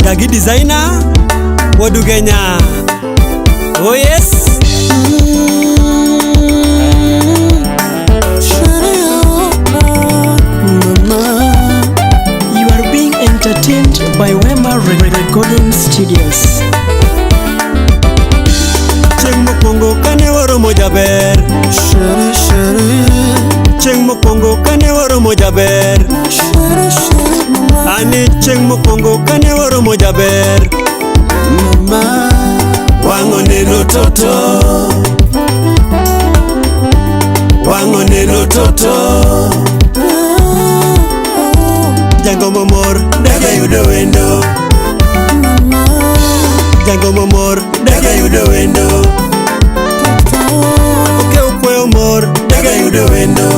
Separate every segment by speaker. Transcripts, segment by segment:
Speaker 1: Dagi designer Wadugenya. Oh yes.
Speaker 2: You are being entertained by Wema Recording Studios.
Speaker 1: Cheng mokwongo kane waromo jaber. Cheng mokwongo kane waromo jaber. Ani cheng mokwongo kane waromo jaber. Wango neno toto. Wango neno toto. Jango momor daga yudo wendo. Jango momor daga yudo wendo. Oke ukweyo mor daga yudo wendo.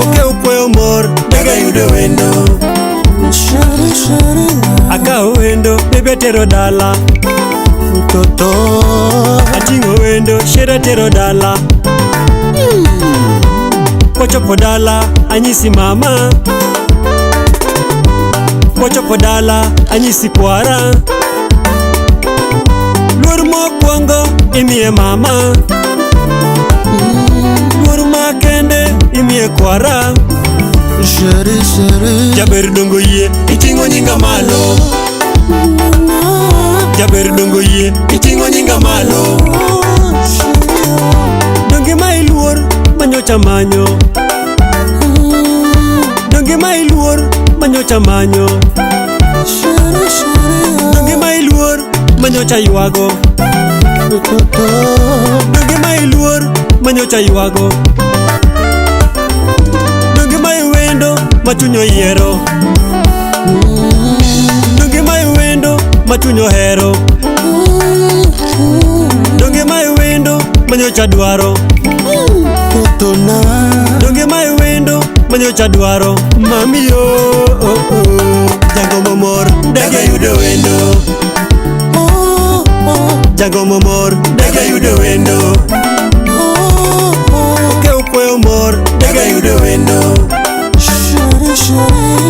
Speaker 1: Oke ukweyo mor daga yudo wendo. Akao wendo bebe tero dala. Toto atingo wendo shere tero dala. Pochopo dala anyisi mama. Pochopo dala anyisi kwara. Luor mokwongo imiye mama. Luor makende imiye kwara. Jaber dongo yie itingo nyinga malo. Jaber dongo yie itingo nyinga malo. Donge ma iluor manyocha manyo. Donge ma iluor manyocha manyo. Donge ma iluor manyocha yuago. Donge ma iluor manyocha yuago. Donge ma iwendo machunyo yiero. Donge ma iwendo machunyo hero. Donge ma iwendo manyocha dwaro. Donge ma iwendo manyocha dwaro. Mami yo Jango momor daga yudo wendo. Jango momor daga yudo wendo. Oke ukweyo mor daga yudo wendo.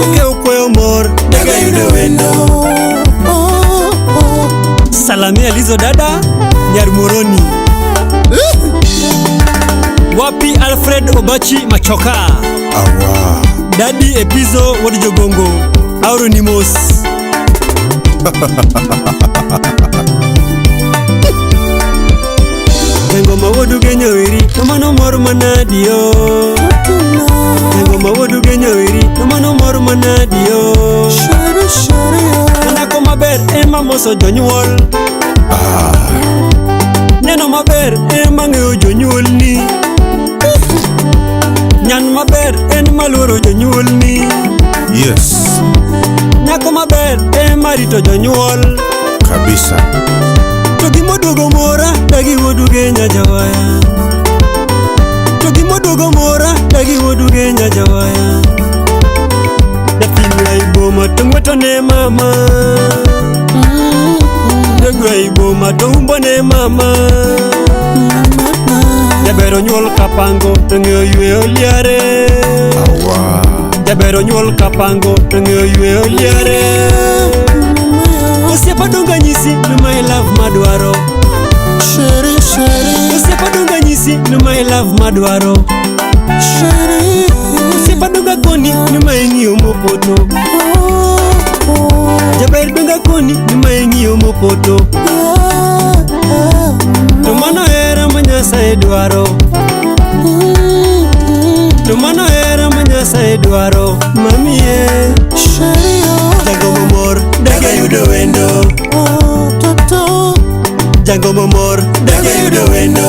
Speaker 1: Oke ukweyo mor daga yudo wendo. Salami alizo dada Nyar Moroni. Wapi Alfred Obachi Machoka.
Speaker 3: Awa
Speaker 1: Daddy Epizo Wodi Jogongo. Auro Nimos. Ngoma wodu genyo iri Nomano mor manadio. Ngoma wodu genyo iri Nomano mor manadio. Nako maber ema moso jonyuol. Neno maber ema ng'eyo jonyuol ni. Nyan maber en maluoro jonyuol ni.
Speaker 3: yes
Speaker 1: Nyako maber ema rito jonyuol.
Speaker 3: kabisa.
Speaker 1: To gimoduogo mora dagi woduge nyajawaya. To gimoduogo mora dagi woduge nyajawaya. Nyathini aiboma to ng'weto ne mama. Jagu aiboma to umbo ne mama. Jabero nyuol kapango to ng'eyo yweyo liare.
Speaker 3: Awa
Speaker 1: Jabero nyuol kapango to ng'eyo yweyo liare. Osiepa donga nyisi ni my love madwaro. Osiepa donga nyisi ni my love madwaro. Osiepa donga koni ni ma ing'iyo mopoto. Jaber donga koni ni ma ing'iyo mopoto. To mano hera ma Nyasaye dwaro. To mano hera ma Nyasaye dwaro. Mami ye Jango momor daga yudo wendo. Jango momor daga yudo wendo.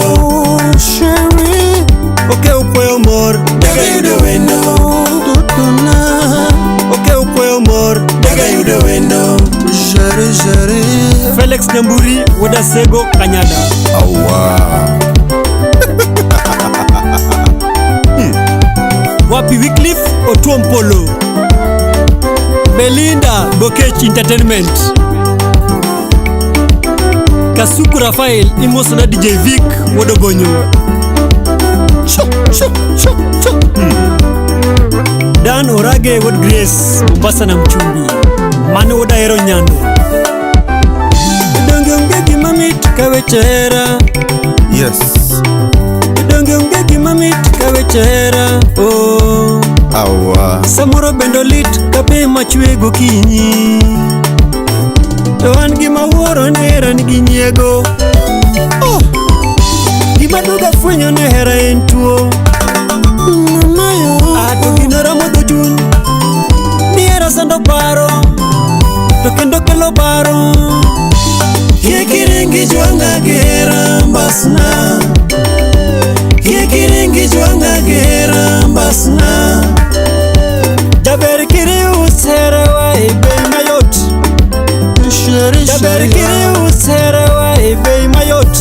Speaker 1: Oke ukweyo mor daga yudo wendo. Oke ukweyo mor daga yudo wendo. Felix Nyamburi Wodasego Kanyada.
Speaker 3: awa
Speaker 1: Wapi Wycliffe Otuompolo. Belinda Bokech Entertainment. Kasuku Rafael Imosona DJ Vic Wodogonyo. Dan Orage wod Grace Mombasa na Mchumbi mano odaero nyando donge unge gima mit kawechera
Speaker 3: Yes.
Speaker 1: donge unge gima mit kawechera oh
Speaker 3: Awa.
Speaker 1: samoro bendo lit kape machwe gokinyi to an gima wuoro ne hera nigi nyiego oh gima duga fwenyo ne hera en tuo ato ginora modho chuny ni hera sando paro to kendo kelo paro kikiringi jwanga gera mbasna kikiringi jwanga gera mbasna jaber kiri usera wa ibei mayot jaber kiri usera wa ibei mayot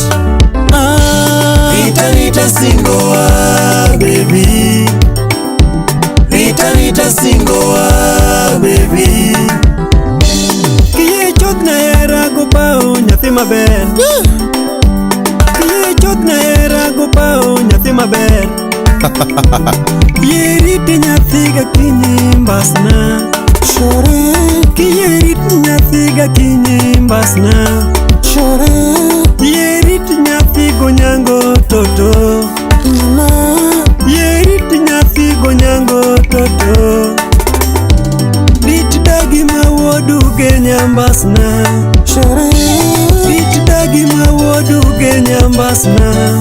Speaker 1: Rita singo wa baby Rita singo wa baby Kiye chot na era go pao nyathi maber Kiye chot na era go pao nyathi maber Kiye rite nyathi ga kinyi mbasna Shore Kiye rite nyathi ga kinyi mbasna Shore Kiye rite nyathi go nyango toto Mama Kiye rite nyathi go nyango toto Rit dagi ma wodu ge nyambasna Shore Rit dagi ma wodu ge nyambasna